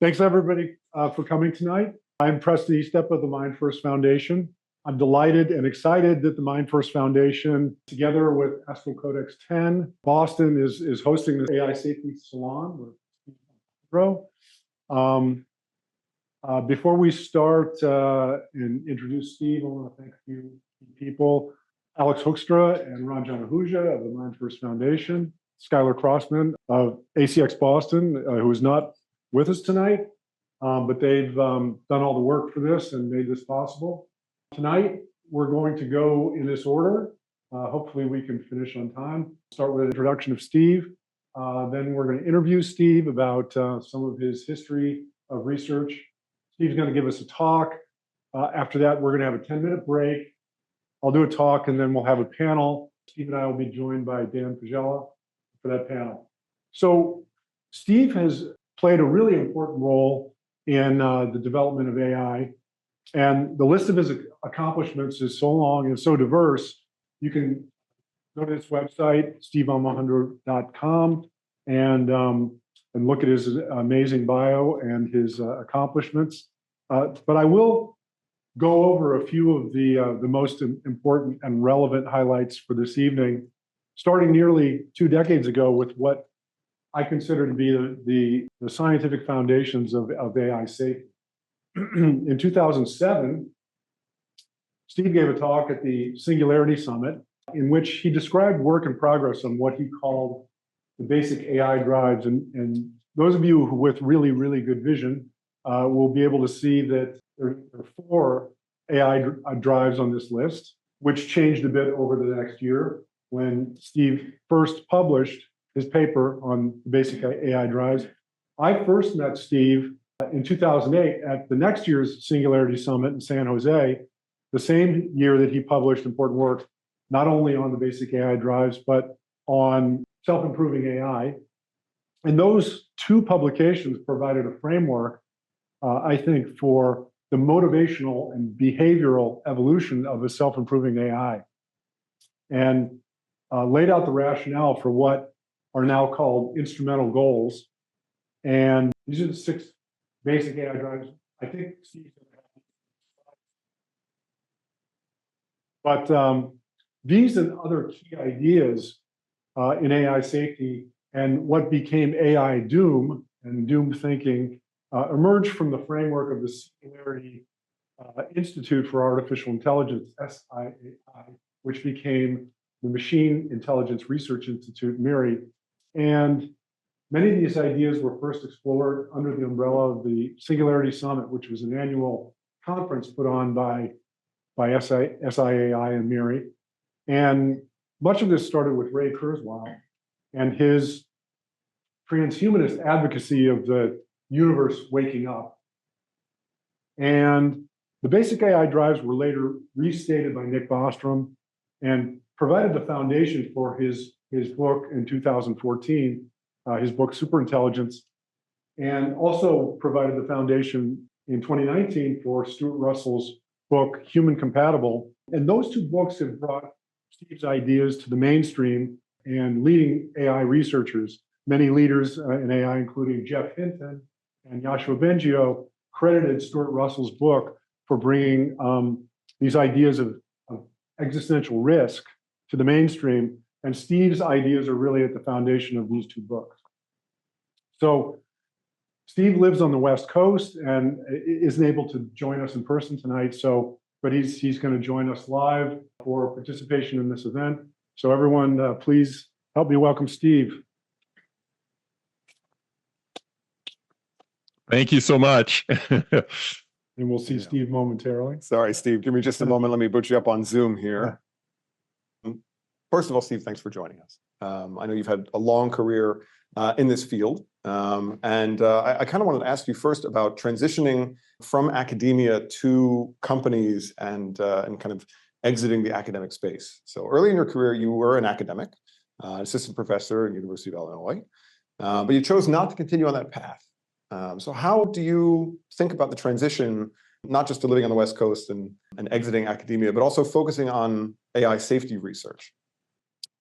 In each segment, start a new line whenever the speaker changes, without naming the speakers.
Thanks everybody for coming tonight. I'm Preston Estep of the Mind First Foundation. I'm delighted and excited that the Mind First Foundation, together with Astral Codex 10, Boston is hosting this AI Safety Salon with Omohundro. Before we start and introduce Steve, I want to thank a few people. Alex Hoekstra and Ranjan Ahuja of the Mind First Foundation, Skylar Crossman of ACX Boston, who is not with us tonight, but they've done all the work for this and made this possible. Tonight, we're going to go in this order. Hopefully we can finish on time. Start with an introduction of Steve. Then we're going to interview Steve about some of his history of research. Steve's going to give us a talk. After that, we're going to have a 10-minute break. I'll do a talk, and then we'll have a panel. Steve and I will be joined by Dan Pagella for that panel. So Steve has played a really important role in the development of AI. And the list of his accomplishments is so long and so diverse. You can go to his website, steveomohundro.com, and look at his amazing bio and his accomplishments. But I will go over a few of the most important and relevant highlights for this evening, starting nearly 2 decades ago with what I consider to be the scientific foundations of AI safety. In 2007, Steve gave a talk at the Singularity Summit in which he described work in progress on what he called the basic AI drives. And those of you who with really, really good vision will be able to see that there are 4 AI drives on this list, which changed a bit over the next year when Steve first published his paper on basic AI drives. I first met Steve in 2008 at the next year's Singularity Summit in San Jose, the same year that he published important work, not only on the basic AI drives, but on self-improving AI. And those 2 publications provided a framework, I think, for the motivational and behavioral evolution of a self-improving AI, and laid out the rationale for what are now called instrumental goals. And these are the 6 basic AI drives. I think Steve said that. But these and other key ideas in AI safety and what became AI doom and doom thinking emerged from the framework of the Singularity Institute for Artificial Intelligence, SIAI, which became the Machine Intelligence Research Institute, MIRI. And many of these ideas were first explored under the umbrella of the Singularity Summit, which was an annual conference put on by SIAI and MIRI. And much of this started with Ray Kurzweil and his transhumanist advocacy of the universe waking up. And the basic AI drives were later restated by Nick Bostrom and provided the foundation for his book in 2014, his book Superintelligence, and also provided the foundation in 2019 for Stuart Russell's book Human Compatible. And those 2 books have brought Steve's ideas to the mainstream and leading AI researchers. Many leaders in AI, including Jeff Hinton and Yoshua Bengio, credited Stuart Russell's book for bringing these ideas of existential risk to the mainstream. And Steve's ideas are really at the foundation of these 2 books. So Steve lives on the West Coast and isn't able to join us in person tonight. But he's going to join us live for participation in this event. So everyone, please help me welcome Steve.
Thank you so much.
And we'll see Steve momentarily.
Sorry, Steve, give me just a moment. Let me put you up on Zoom here. First of all, Steve, thanks for joining us. I know you've had a long career in this field. I kind of wanted to ask you first about transitioning from academia to companies and kind of exiting the academic space. So early in your career, you were an academic, assistant professor at the University of Illinois, but you chose not to continue on that path. So how do you think about the transition, not just to living on the West Coast and exiting academia, but also focusing on AI safety research?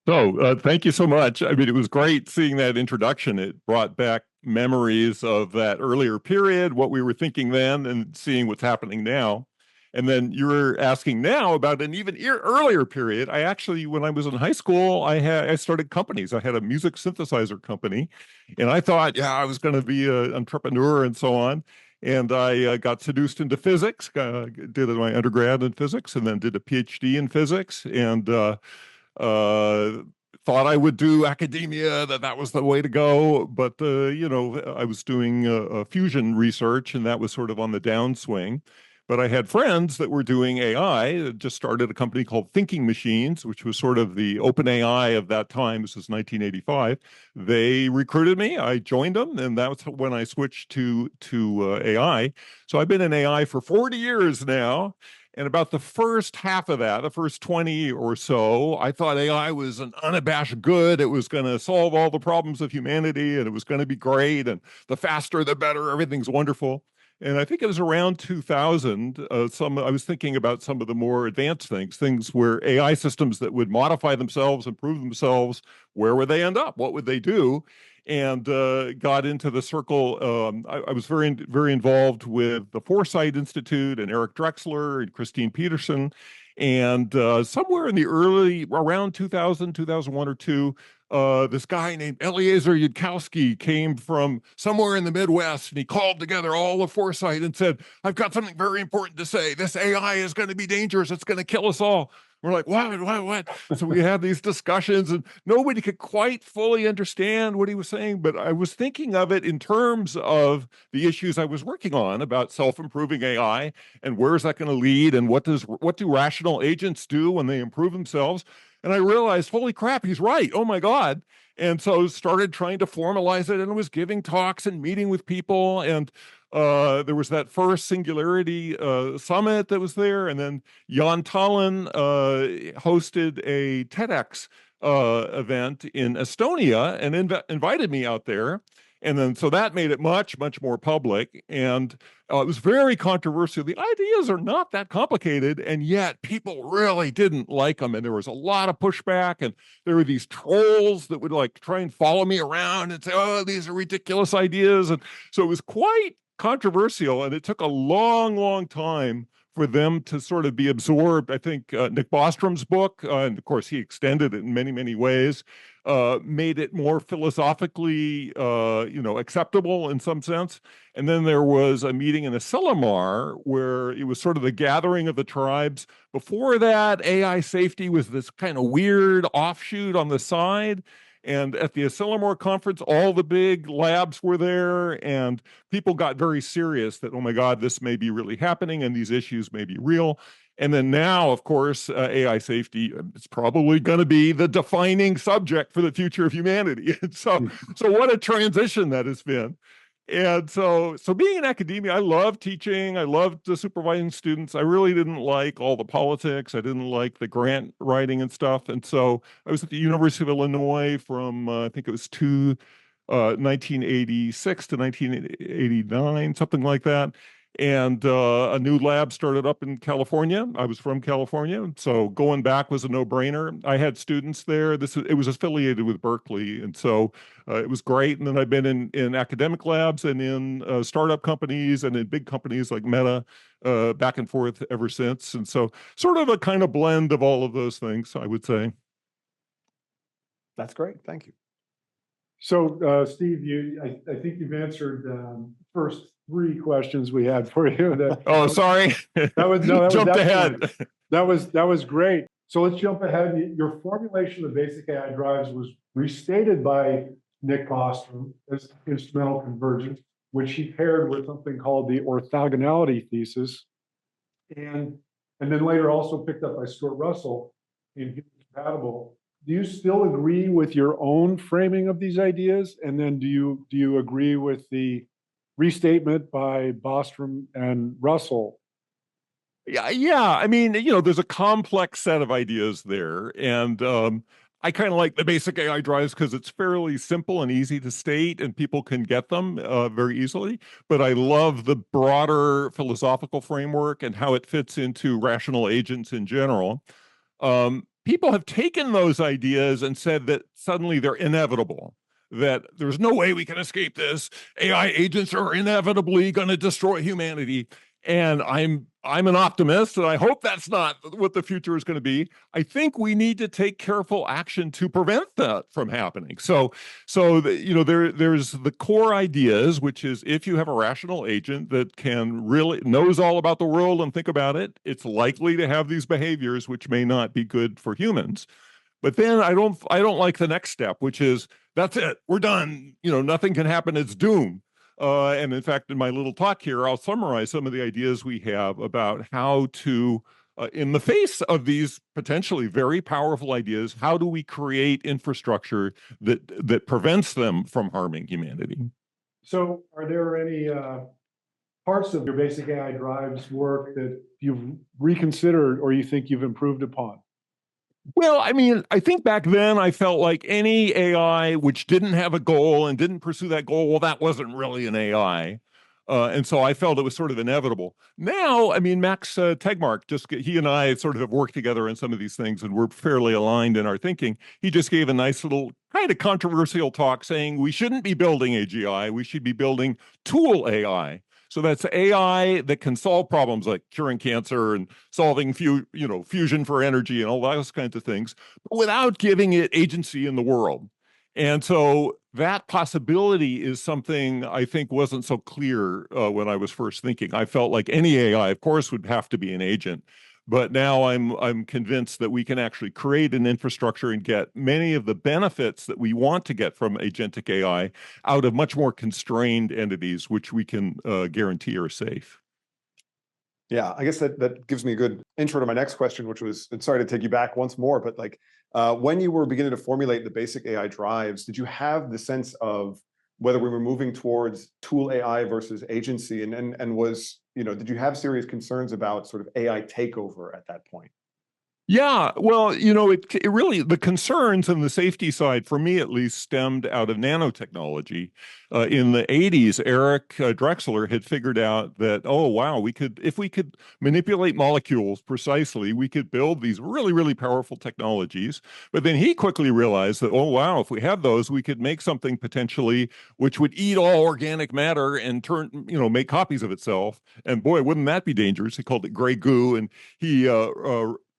So thank you so much. I mean, it was great seeing that introduction. It brought back memories of that earlier period, what we were thinking then, and seeing what's happening now. And then you're asking now about an even earlier period. I actually, when I was in high school, I started companies. I had a music synthesizer company, and I thought, yeah, I was going to be an entrepreneur and so on. And I got seduced into physics, did my undergrad in physics, and then did a PhD in physics, and thought I would do academia, that was the way to go. But, I was doing fusion research, and that was sort of on the downswing. But I had friends that were doing AI, just started a company called Thinking Machines, which was sort of the open AI of that time. This was 1985. They recruited me. I joined them, and that's when I switched to AI. So I've been in AI for 40 years now. And about the first half of that, the first 20 or so, I thought AI was an unabashed good. It was going to solve all the problems of humanity, and it was going to be great. And the faster, the better. Everything's wonderful. And I think it was around 2000, I was thinking about some of the more advanced things where AI systems that would modify themselves, improve themselves, where would they end up? What would they do? And got into the circle. I was very, very involved with the Foresight Institute and Eric Drexler and Christine Peterson. And somewhere in the around 2000, 2001 or two, this guy named Eliezer Yudkowsky came from somewhere in the Midwest, and he called together all of Foresight and said, I've got something very important to say. This AI is going to be dangerous. It's going to kill us all. We're like, what? So we had these discussions, and nobody could quite fully understand what he was saying. But I was thinking of it in terms of the issues I was working on about self-improving AI, and where is that going to lead, and what do rational agents do when they improve themselves? And I realized, holy crap, he's right. Oh my God. And so started trying to formalize it, and was giving talks and meeting with people. And there was that first Singularity summit that was there. And then Jan Tallinn hosted a TEDx event in Estonia and invited me out there. And then, so that made it much, much more public. And it was very controversial. The ideas are not that complicated, and yet people really didn't like them. And there was a lot of pushback. And there were these trolls that would like try and follow me around and say, oh, these are ridiculous ideas. And so it was quite controversial. And it took a long, long time for them to sort of be absorbed. I think Nick Bostrom's book, and of course he extended it in many, many ways, made it more philosophically, acceptable in some sense. And then there was a meeting in Asilomar where it was sort of the gathering of the tribes. Before that, AI safety was this kind of weird offshoot on the side. And at the Asilomar conference, all the big labs were there, and people got very serious that, oh my God, this may be really happening, and these issues may be real. And then now, of course, AI safety is probably going to be the defining subject for the future of humanity. And so what a transition that has been. And so being in academia, I love teaching. I loved supervising students. I really didn't like all the politics. I didn't like the grant writing and stuff. And so I was at the University of Illinois from, I think it was 1986 to 1989, something like that. And a new lab started up in California. I was from California, so going back was a no-brainer. I had students there. It was affiliated with Berkeley, and so it was great. And then I've been in academic labs and in startup companies and in big companies like Meta, back and forth ever since. And so sort of a kind of blend of all of those things, I would say.
That's great. Thank you.
So, Steve, I think you've answered first three questions we had for you.
Sorry. Jumped ahead.
That was great. So let's jump ahead. Your formulation of basic AI drives was restated by Nick Bostrom as instrumental convergence, which he paired with something called the orthogonality thesis, and then later also picked up by Stuart Russell in Human Compatible. Do you still agree with your own framing of these ideas? And then do you agree with the restatement by Bostrom and Russell?
Yeah. I mean, there's a complex set of ideas there. And I kind of like the basic AI drives because it's fairly simple and easy to state, and people can get them very easily. But I love the broader philosophical framework and how it fits into rational agents in general. People have taken those ideas and said that suddenly they're inevitable. that there's no way we can escape this. AI agents are inevitably going to destroy humanity. And I'm an optimist, and I hope that's not what the future is going to be. I think we need to take careful action to prevent that from happening. There's the core ideas, which is if you have a rational agent that can really knows all about the world and think about it, it's likely to have these behaviors which may not be good for humans. But then I don't like the next step, which is that's it, we're done. Nothing can happen. It's doom. And in fact, in my little talk here, I'll summarize some of the ideas we have about how to, in the face of these potentially very powerful ideas, how do we create infrastructure that prevents them from harming humanity?
So are there any parts of your basic AI drives work that you've reconsidered or you think you've improved upon?
Well, I mean, I think back then I felt like any AI which didn't have a goal and didn't pursue that goal, well, that wasn't really an AI. And so I felt it was sort of inevitable. Now, I mean, Max Tegmark, he and I sort of have worked together on some of these things, and we're fairly aligned in our thinking. He just gave a nice little kind of controversial talk saying we shouldn't be building AGI, we should be building tool AI. So that's AI that can solve problems like curing cancer and solving fusion for energy and all those kinds of things, but without giving it agency in the world. And so that possibility is something I think wasn't so clear when I was first thinking. I felt like any AI, of course, would have to be an agent. But now I'm convinced that we can actually create an infrastructure and get many of the benefits that we want to get from agentic AI out of much more constrained entities, which we can guarantee are safe.
Yeah, I guess that gives me a good intro to my next question, which was, and sorry to take you back once more, but like when you were beginning to formulate the basic AI drives, did you have the sense of whether we were moving towards tool AI versus agency, and was, did you have serious concerns about sort of AI takeover at that point?
Yeah, well, it really, the concerns on the safety side, for me at least, stemmed out of nanotechnology. In the 80s, Eric Drexler had figured out that, oh, wow, if we could manipulate molecules precisely, we could build these really, really powerful technologies. But then he quickly realized that, oh, wow, if we had those, we could make something potentially which would eat all organic matter and make copies of itself. And boy, wouldn't that be dangerous? He called it gray goo. And he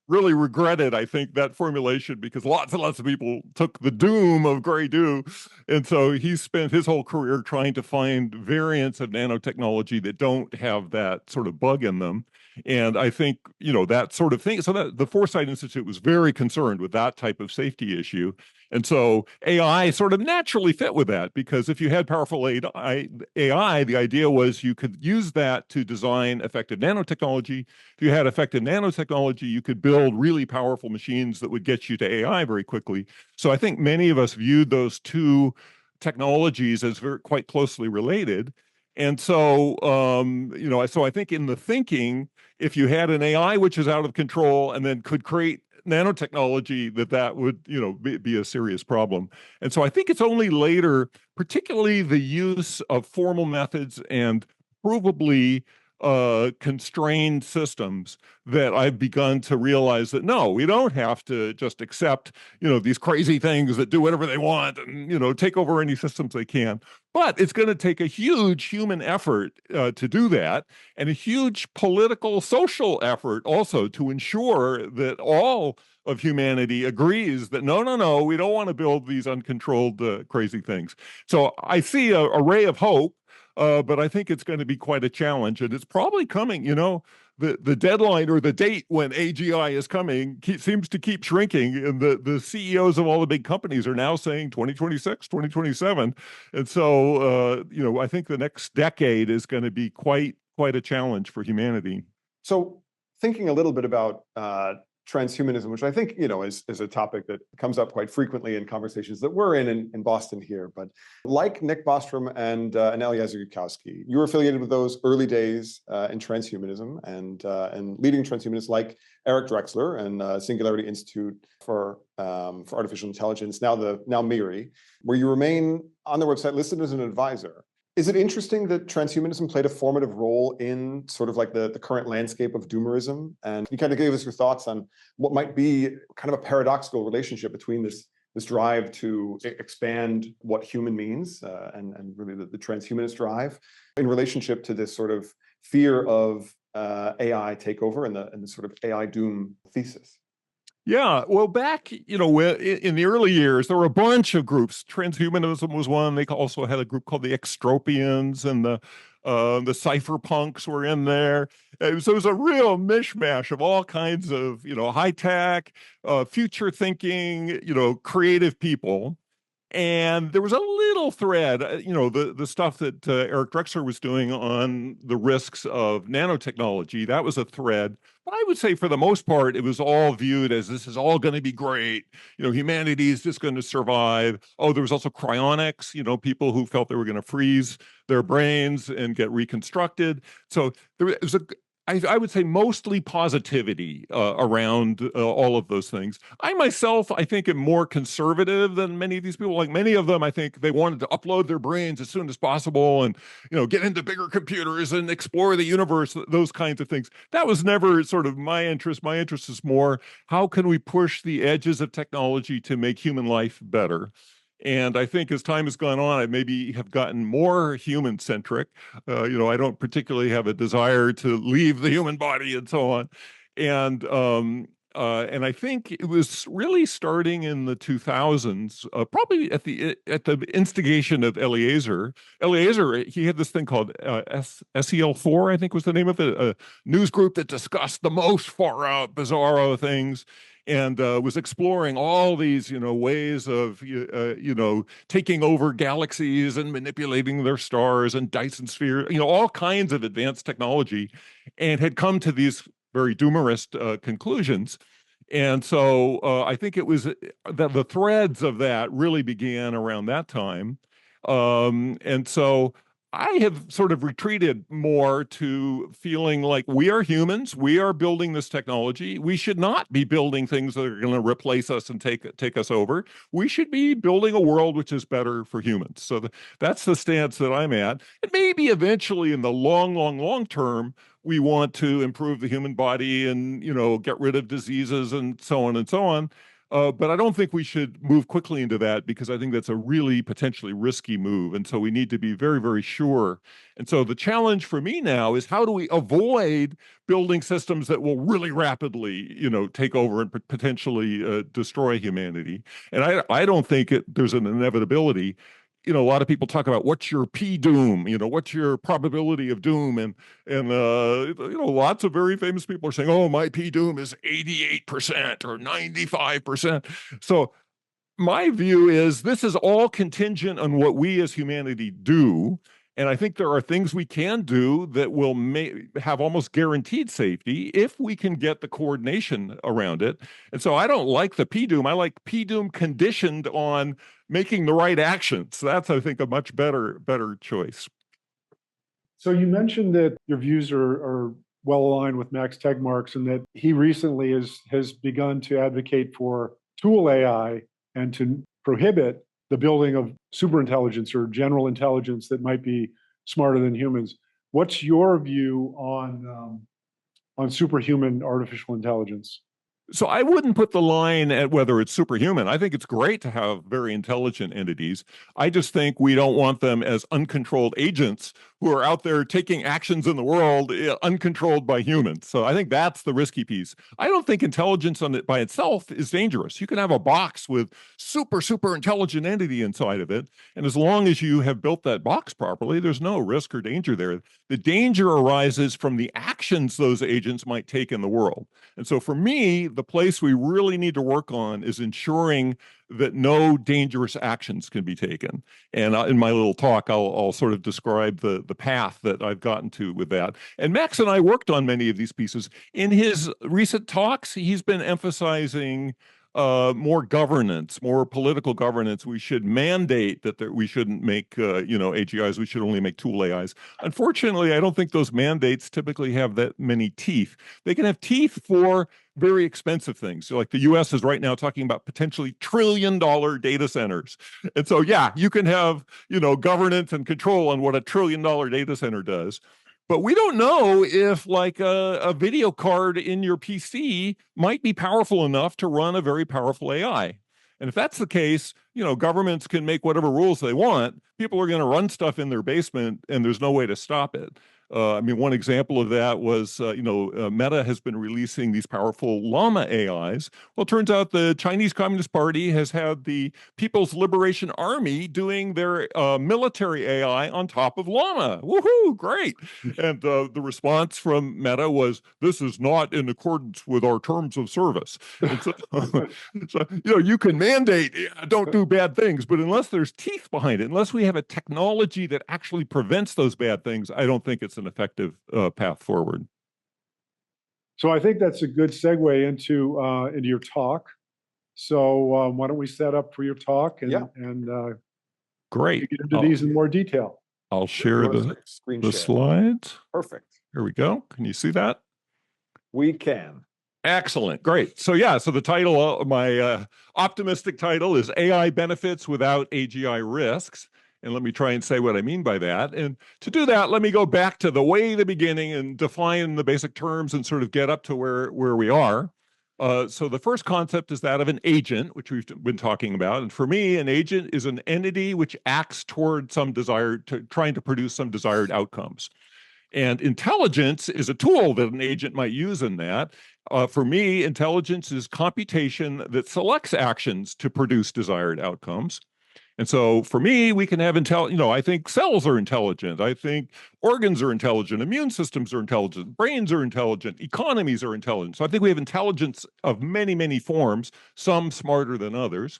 really regretted, I think, that formulation because lots and lots of people took the doom of gray goo. And so he spent his whole career trying to find variants of nanotechnology that don't have that sort of bug in them. And I think, that sort of thing. So that the Foresight Institute was very concerned with that type of safety issue. And so AI sort of naturally fit with that because if you had powerful AI, the idea was you could use that to design effective nanotechnology. If you had effective nanotechnology, you could build really powerful machines that would get you to AI very quickly. So I think many of us viewed those two technologies as quite closely related. And so, so I think in the thinking, if you had an AI which is out of control and then could create nanotechnology, that would, be a serious problem. And so I think it's only later, particularly the use of formal methods and provably constrained systems, that I've begun to realize that no, we don't have to just accept, these crazy things that do whatever they want and, take over any systems they can. But it's going to take a huge human effort to do that, and a huge political, social effort also to ensure that all of humanity agrees that no, we don't want to build these uncontrolled crazy things. So I see a ray of hope. But I think it's going to be quite a challenge, and it's probably coming. The deadline or the date when AGI is coming seems to keep shrinking, and the CEOs of all the big companies are now saying 2026, 2027, and so I think the next decade is going to be quite a challenge for humanity.
So, thinking a little bit about transhumanism, which I think, is a topic that comes up quite frequently in conversations that we're in Boston here. But like Nick Bostrom and Eliezer Yudkowsky, you were affiliated with those early days in transhumanism and leading transhumanists like Eric Drexler and Singularity Institute for Artificial Intelligence, now MIRI, where you remain on their website listed as an advisor. Is it interesting that transhumanism played a formative role in sort of like the current landscape of doomerism? And you kind of gave us your thoughts on what might be kind of a paradoxical relationship between this this drive to expand what human means, and really the transhumanist drive in relationship to this sort of fear of AI takeover and the sort of AI doom thesis.
Yeah, well, back, in the early years, there were a bunch of groups. Transhumanism was one. They also had a group called the Extropians, and the cypherpunks were in there. So it was a real mishmash of all kinds of, high tech, future thinking, creative people. And there was a little thread, the stuff that Eric Drexler was doing on the risks of nanotechnology. That was a thread. But I would say for the most part, it was all viewed as this is all going to be great. Humanity is just going to survive. Oh, there was also cryonics, people who felt they were going to freeze their brains and get reconstructed. So there was I would say mostly positivity around all of those things. I myself, I think, am more conservative than many of these people. Like many of them, I think they wanted to upload their brains as soon as possible and, get into bigger computers and explore the universe, those kinds of things. That was never sort of my interest. My interest is more, how can we push the edges of technology to make human life better? And I think as time has gone on, I maybe have gotten more human centric. I don't particularly have a desire to leave the human body and so on. And I think it was really starting in the 2000s, probably at the instigation of Eliezer. Eliezer, he had this thing called SEL4, I think was the name of it, a news group that discussed the most far out, bizarro things. And was exploring all these, ways of, taking over galaxies and manipulating their stars and Dyson sphere, all kinds of advanced technology, and had come to these very doomerist conclusions. And so I think it was that the threads of that really began around that time. And so I have sort of retreated more to feeling like we are humans. We are building this technology. We should not be building things that are going to replace us and take us over. We should be building a world which is better for humans. So that's the stance that I'm at. And maybe eventually in the long term, we want to improve the human body and, get rid of diseases and so on and so on. But I don't think we should move quickly into that because I think that's a really potentially risky move. And so we need to be very, very sure. And so the challenge for me now is how do we avoid building systems that will really rapidly, take over and potentially destroy humanity? And I don't think there's an inevitability. A lot of people talk about what's your P doom, what's your probability of doom, and lots of very famous people are saying, oh, my P doom is 88% or 95%. So my view is this is all contingent on what we as humanity do. And I think there are things we can do that will have almost guaranteed safety if we can get the coordination around it. And so I don't like the P-doom. I like P-doom conditioned on making the right actions. That's, I think, a much better choice.
So you mentioned that your views are well aligned with Max Tegmark's and that he recently has begun to advocate for tool AI and to prohibit the building of superintelligence or general intelligence that might be smarter than humans. What's your view on superhuman artificial intelligence?
So I wouldn't put the line at whether it's superhuman. I think it's great to have very intelligent entities. I just think we don't want them as uncontrolled agents who are out there taking actions in the world uncontrolled by humans. So I think that's the risky piece. I don't think intelligence on it by itself is dangerous. You can have a box with super intelligent entity inside of it. And as long as you have built that box properly, there's no risk or danger there. The danger arises from the actions those agents might take in the world. And so for me, the place we really need to work on is ensuring that no dangerous actions can be taken. And in my little talk, I'll sort of describe the path that I've gotten to with that. And Max and I worked on many of these pieces. In his recent talks, he's been emphasizing more governance, more political governance. We should mandate that we shouldn't make, AGIs. We should only make tool AIs. Unfortunately, I don't think those mandates typically have that many teeth. They can have teeth for very expensive things. So like the US is right now talking about potentially trillion-dollar data centers. And so, yeah, you can have, governance and control on what a trillion-dollar data center does. But we don't know if like a video card in your PC might be powerful enough to run a very powerful AI. And if that's the case, governments can make whatever rules they want. People are going to run stuff in their basement, and there's no way to stop it. One example of that was, Meta has been releasing these powerful llama AIs. Well, it turns out the Chinese Communist Party has had the People's Liberation Army doing their military AI on top of llama. Woohoo, great. And the response from Meta was, this is not in accordance with our terms of service. And so, you can mandate, don't do bad things, but unless there's teeth behind it, unless we have a technology that actually prevents those bad things, I don't think it's an effective path forward.
So I think that's a good segue into your talk. So why don't we set up for your talk and
great.
Get into these in more detail.
I'll share the slides.
Perfect.
Here we go. Can you see that?
We can.
Excellent. Great. So so the title, my optimistic title is AI Benefits Without AGI Risks. And let me try and say what I mean by that. And to do that, let me go back to the way the beginning and define the basic terms and sort of get up to where we are. So the first concept is that of an agent, which we've been talking about. And for me, an agent is an entity which acts toward trying to produce some desired outcomes. And intelligence is a tool that an agent might use in that. For me, intelligence is computation that selects actions to produce desired outcomes. And so for me, we can have I think cells are intelligent. I think organs are intelligent. Immune systems are intelligent. Brains are intelligent. Economies are intelligent. So I think we have intelligence of many, many forms, some smarter than others.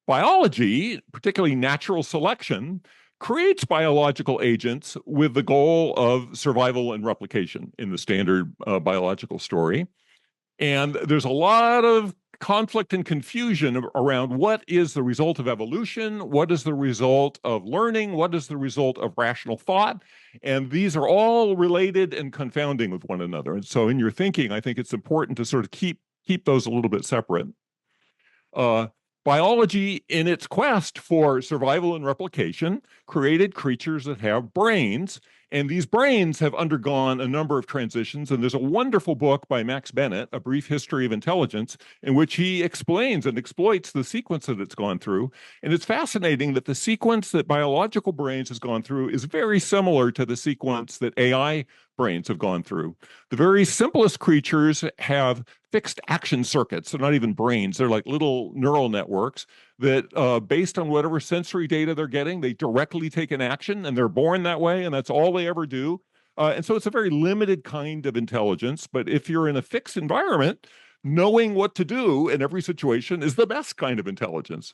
Biology, particularly natural selection, creates biological agents with the goal of survival and replication in the standard biological story. And there's a lot of conflict and confusion around what is the result of evolution, what is the result of learning, what is the result of rational thought. And these are all related and confounding with one another. And so in your thinking, I think it's important to sort of keep those a little bit separate. Biology, in its quest for survival and replication, created creatures that have brains, and these brains have undergone a number of transitions. And there's a wonderful book by Max Bennett, A Brief History of Intelligence, in which he explains and exploits the sequence that it's gone through. And it's fascinating that the sequence that biological brains has gone through is very similar to the sequence that AI brains have gone through. The very simplest creatures have fixed action circuits. They're not even brains. They're like little neural networks that based on whatever sensory data they're getting, they directly take an action, and they're born that way, and that's all they ever do. And so it's a very limited kind of intelligence. But if you're in a fixed environment, knowing what to do in every situation is the best kind of intelligence.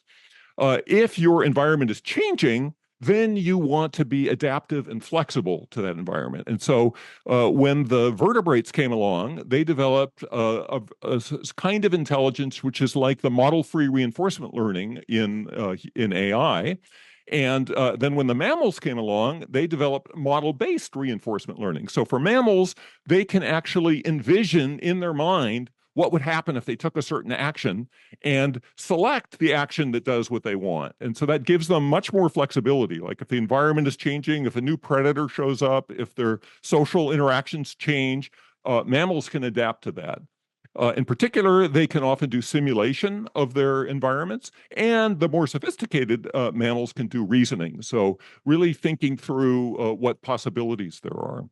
If your environment is changing, then you want to be adaptive and flexible to that environment. And so when the vertebrates came along, they developed a kind of intelligence which is like the model-free reinforcement learning in AI. And then when the mammals came along, they developed model-based reinforcement learning. So for mammals, they can actually envision in their mind what would happen if they took a certain action and select the action that does what they want. And so that gives them much more flexibility. Like if the environment is changing, if a new predator shows up, if their social interactions change, mammals can adapt to that. In particular, they can often do simulation of their environments, and the more sophisticated mammals can do reasoning. So really thinking through what possibilities there are.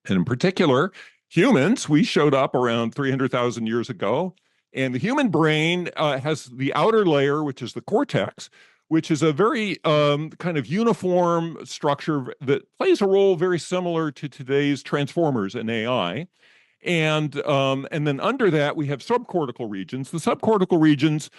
And in particular, humans, we showed up around 300,000 years ago, and the human brain has the outer layer, which is the cortex, which is a very kind of uniform structure that plays a role very similar to today's transformers in AI. And then under that, we have subcortical regions. The subcortical regions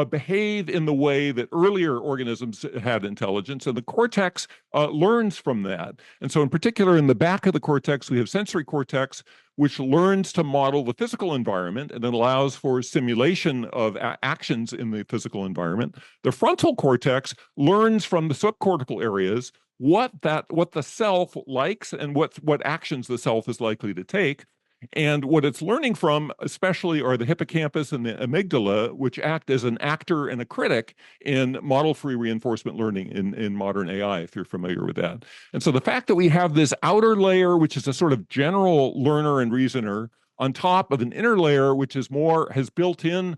behave in the way that earlier organisms had intelligence, and the cortex learns from that. And so in particular, in the back of the cortex, we have sensory cortex, which learns to model the physical environment and it allows for simulation of actions in the physical environment. The frontal cortex learns from the subcortical areas what the self likes and what actions the self is likely to take. And what it's learning from, especially, are the hippocampus and the amygdala, which act as an actor and a critic in model-free reinforcement learning in modern AI, if you're familiar with that. And so the fact that we have this outer layer, which is a sort of general learner and reasoner, on top of an inner layer, which is has built in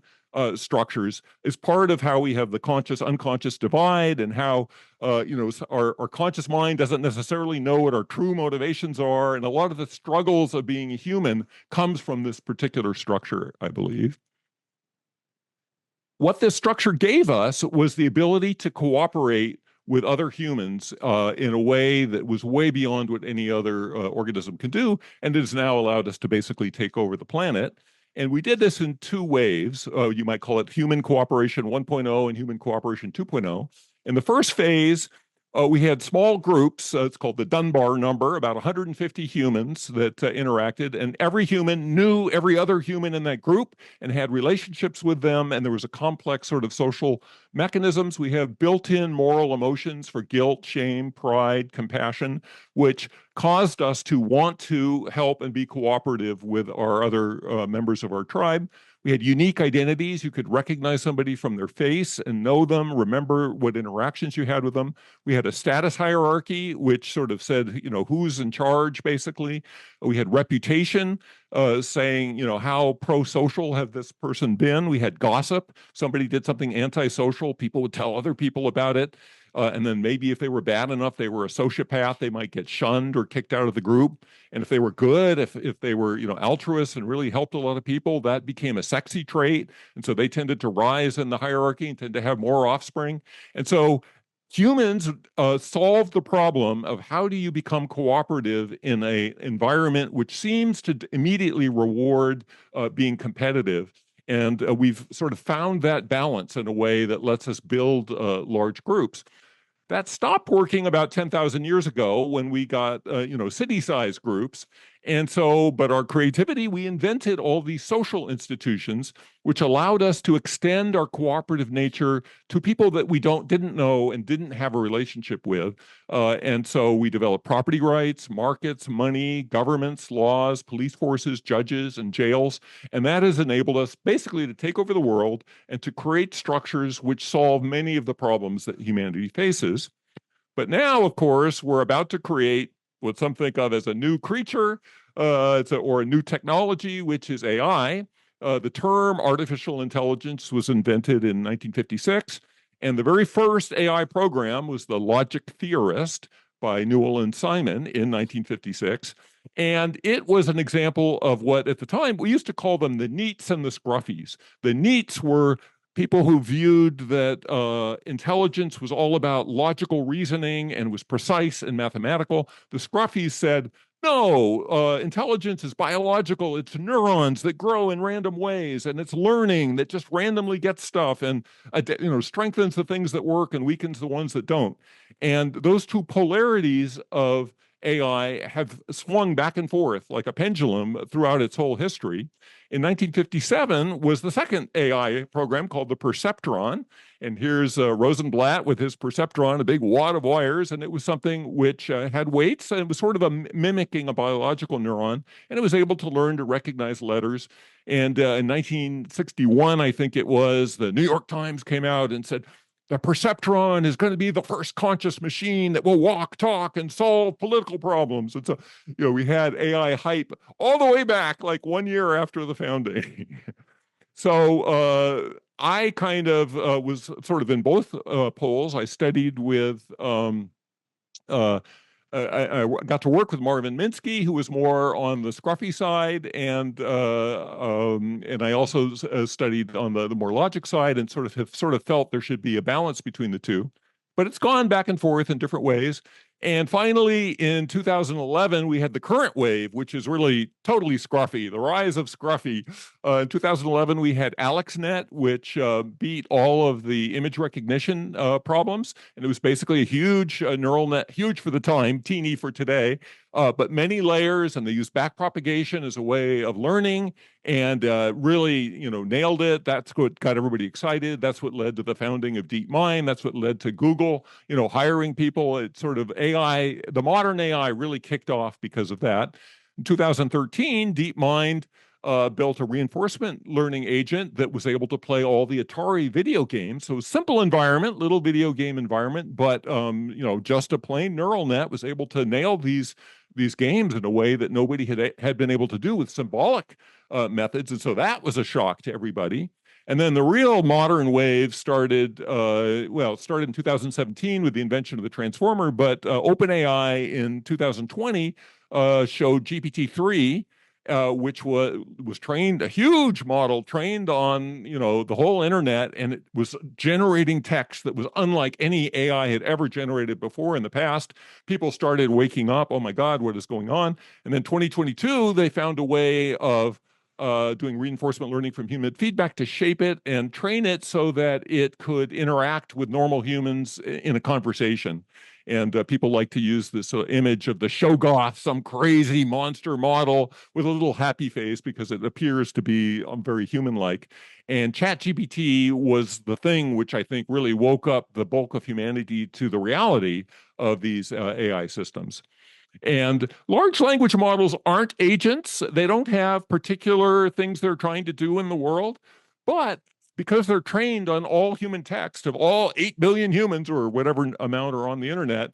structures is part of how we have the conscious unconscious divide, and how our conscious mind doesn't necessarily know what our true motivations are, and a lot of the struggles of being a human comes from this particular structure, I believe. What this structure gave us was the ability to cooperate with other humans in a way that was way beyond what any other organism can do, and it has now allowed us to basically take over the planet. And we did this in two waves. You might call it human cooperation 1.0 and human cooperation 2.0. In the first phase, we had small groups. It's called the Dunbar number, about 150 humans that interacted, and every human knew every other human in that group and had relationships with them. And there was a complex sort of social mechanisms. We have built-in moral emotions for guilt, shame, pride, compassion, which caused us to want to help and be cooperative with our other members of our tribe. We had unique identities. You could recognize somebody from their face and know them, remember what interactions you had with them. We had a status hierarchy, which sort of said, who's in charge, basically. We had reputation, saying, how pro-social have this person been? We had gossip. Somebody did something antisocial. People would tell other people about it. And then maybe if they were bad enough, they were a sociopath, they might get shunned or kicked out of the group. And if they were good, if they were, altruists and really helped a lot of people, that became a sexy trait. And so they tended to rise in the hierarchy and tend to have more offspring. And so humans solved the problem of how do you become cooperative in an environment which seems to immediately reward being competitive. And we've sort of found that balance in a way that lets us build large groups. That stopped working about 10,000 years ago when we got, city-sized groups. And so, but our creativity, we invented all these social institutions, which allowed us to extend our cooperative nature to people that we didn't know and didn't have a relationship with. And so we developed property rights, markets, money, governments, laws, police forces, judges, and jails. And that has enabled us basically to take over the world and to create structures which solve many of the problems that humanity faces. But now, of course, we're about to create what some think of as a new creature, or a new technology, which is AI. The term artificial intelligence was invented in 1956, and the very first AI program was the Logic Theorist by Newell and Simon in 1956. And it was an example of what, at the time, we used to call them the neats and the scruffies. The neats were people who viewed that intelligence was all about logical reasoning and was precise and mathematical. The scruffies said, no, intelligence is biological. It's neurons that grow in random ways, and it's learning that just randomly gets stuff and strengthens the things that work and weakens the ones that don't. And those two polarities of AI have swung back and forth like a pendulum throughout its whole history. In 1957 was the second AI program called the perceptron. And here's Rosenblatt with his perceptron, a big wad of wires. And it was something which had weights, and it was sort of mimicking a biological neuron. And it was able to learn to recognize letters. And in 1961, I think it was, the New York Times came out and said, the perceptron is going to be the first conscious machine that will walk, talk, and solve political problems. And so, we had AI hype all the way back, like 1 year after the founding. So I kind of was sort of in both poles. I studied with I got to work with Marvin Minsky, who was more on the scruffy side, and I also studied on the more logic side, and sort of felt there should be a balance between the two. But it's gone back and forth in different ways. And finally, in 2011, we had the current wave, which is really totally scruffy, the rise of scruffy. In 2011, we had AlexNet, which beat all of the image recognition problems. And it was basically a huge neural net, huge for the time, teeny for today, but many layers. And they used backpropagation as a way of learning, and really, nailed it. That's what got everybody excited. That's what led to the founding of DeepMind. That's what led to Google, hiring people. It's sort of AI, the modern AI really kicked off because of that. In 2013, DeepMind built a reinforcement learning agent that was able to play all the Atari video games. So simple environment, little video game environment, but just a plain neural net was able to nail these games in a way that nobody had been able to do with symbolic methods. And so that was a shock to everybody. And then the real modern wave started, it started in 2017 with the invention of the transformer, but OpenAI in 2020 showed GPT-3, which was trained, a huge model trained on, the whole internet, and it was generating text that was unlike any AI had ever generated before in the past. People started waking up, oh my God, what is going on? And then 2022, they found a way of doing reinforcement learning from human feedback to shape it and train it so that it could interact with normal humans in a conversation. And people like to use this image of the Shoggoth, some crazy monster model with a little happy face because it appears to be very human-like. And ChatGPT was the thing which I think really woke up the bulk of humanity to the reality of these AI systems. And large language models aren't agents. They don't have particular things they're trying to do in the world. But because they're trained on all human text of all 8 billion humans or whatever amount are on the internet,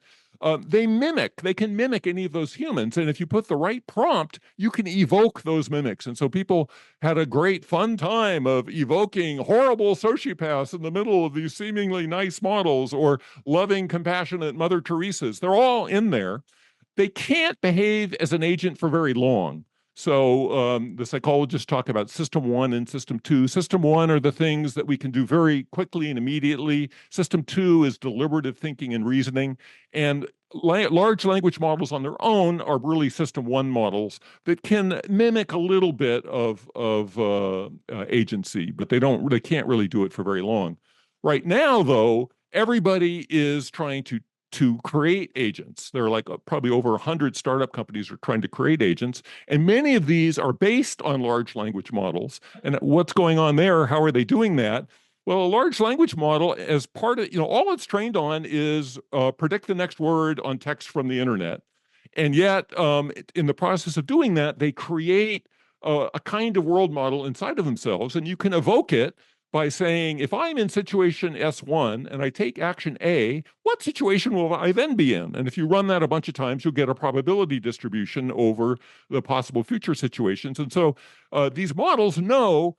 they can mimic any of those humans. And if you put the right prompt, you can evoke those mimics. And so people had a great fun time of evoking horrible sociopaths in the middle of these seemingly nice models, or loving, compassionate Mother Teresa's. They're all in there. They can't behave as an agent for very long. So the psychologists talk about system 1 and system 2. System 1 are the things that we can do very quickly and immediately. System 2 is deliberative thinking and reasoning. And large language models on their own are really system 1 models that can mimic a little bit of agency, but they can't really do it for very long. Right now, though, everybody is trying to create agents. There are like probably over 100 startup companies are trying to create agents, and many of these are based on large language models. And what's going on there? How are they doing that? Well, a large language model, as part of, all it's trained on is predict the next word on text from the internet. And yet, in the process of doing that, they create a kind of world model inside of themselves, and you can evoke it by saying, if I'm in situation S1 and I take action A, what situation will I then be in? And if you run that a bunch of times, you'll get a probability distribution over the possible future situations. And so these models know,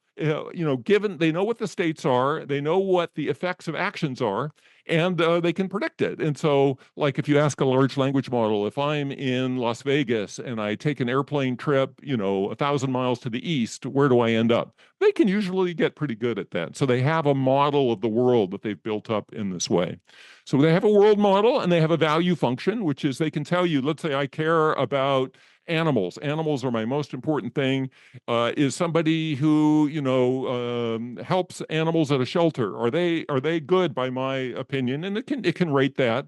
given they know what the states are, they know what the effects of actions are, and they can predict it. And so, like if you ask a large language model, if I'm in Las Vegas and I take an airplane trip, 1,000 miles to the east, where do I end up? They can usually get pretty good at that. So they have a model of the world that they've built up in this way. So they have a world model and they have a value function, which is they can tell you, let's say I care about animals. Animals are my most important thing. Is somebody who helps animals at a shelter? Are they good by my opinion? And it can rate that.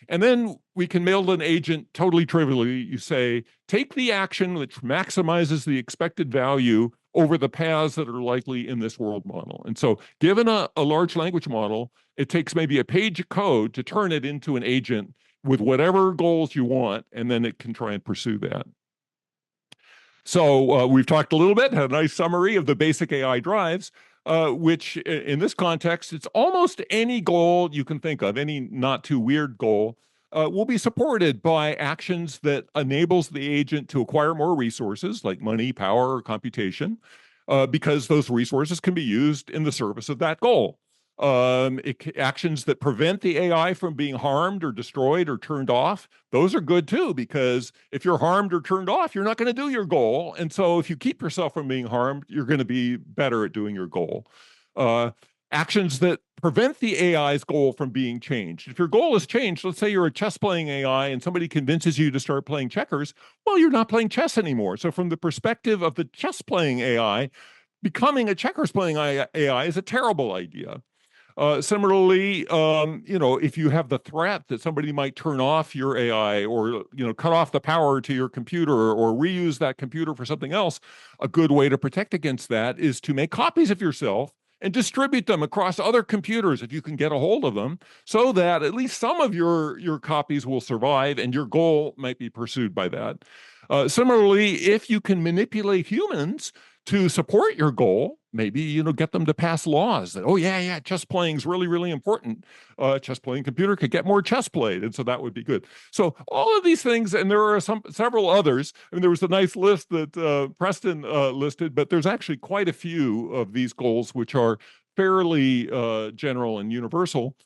And then we can mail an agent totally trivially. You say, take the action which maximizes the expected value over the paths that are likely in this world model. And so given a large language model, it takes maybe a page of code to turn it into an agent with whatever goals you want, and then it can try and pursue that. So we've talked a little bit, had a nice summary of the basic AI drives, which in this context, it's almost any goal you can think of, any not too weird goal, will be supported by actions that enables the agent to acquire more resources like money, power, or computation, because those resources can be used in the service of that goal. Actions that prevent the AI from being harmed or destroyed or turned off, those are good too, because if you're harmed or turned off, you're not going to do your goal. And so if you keep yourself from being harmed, you're going to be better at doing your goal. Actions that prevent the AI's goal from being changed. If your goal is changed, let's say you're a chess playing AI and somebody convinces you to start playing checkers, well, you're not playing chess anymore. So from the perspective of the chess playing AI, becoming a checkers playing AI is a terrible idea. Similarly, if you have the threat that somebody might turn off your AI or, cut off the power to your computer or reuse that computer for something else, a good way to protect against that is to make copies of yourself and distribute them across other computers if you can get a hold of them, so that at least some of your copies will survive and your goal might be pursued by that. Similarly, if you can manipulate humans to support your goal, maybe, get them to pass laws that, oh, yeah, chess playing is really, really important. Chess playing computer could get more chess played. And so that would be good. So all of these things, and there are several others. I mean, there was a nice list that Preston listed, but there's actually quite a few of these goals which are fairly general and universal.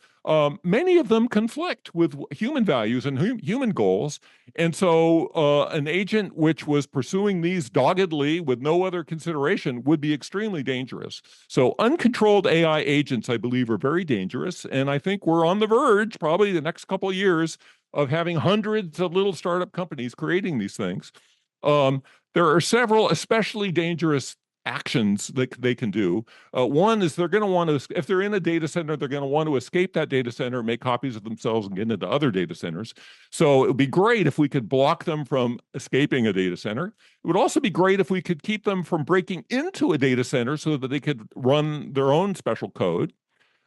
Many of them conflict with human values and human goals. And so an agent which was pursuing these doggedly with no other consideration would be extremely dangerous. So uncontrolled AI agents, I believe, are very dangerous. And I think we're on the verge, probably the next couple of years, of having hundreds of little startup companies creating these things. There are several especially dangerous actions that they can do. One is they're going to want to, if they're in a data center, they're going to want to escape that data center, make copies of themselves and get into other data centers. So it would be great if we could block them from escaping a data center. It would also be great if we could keep them from breaking into a data center so that they could run their own special code.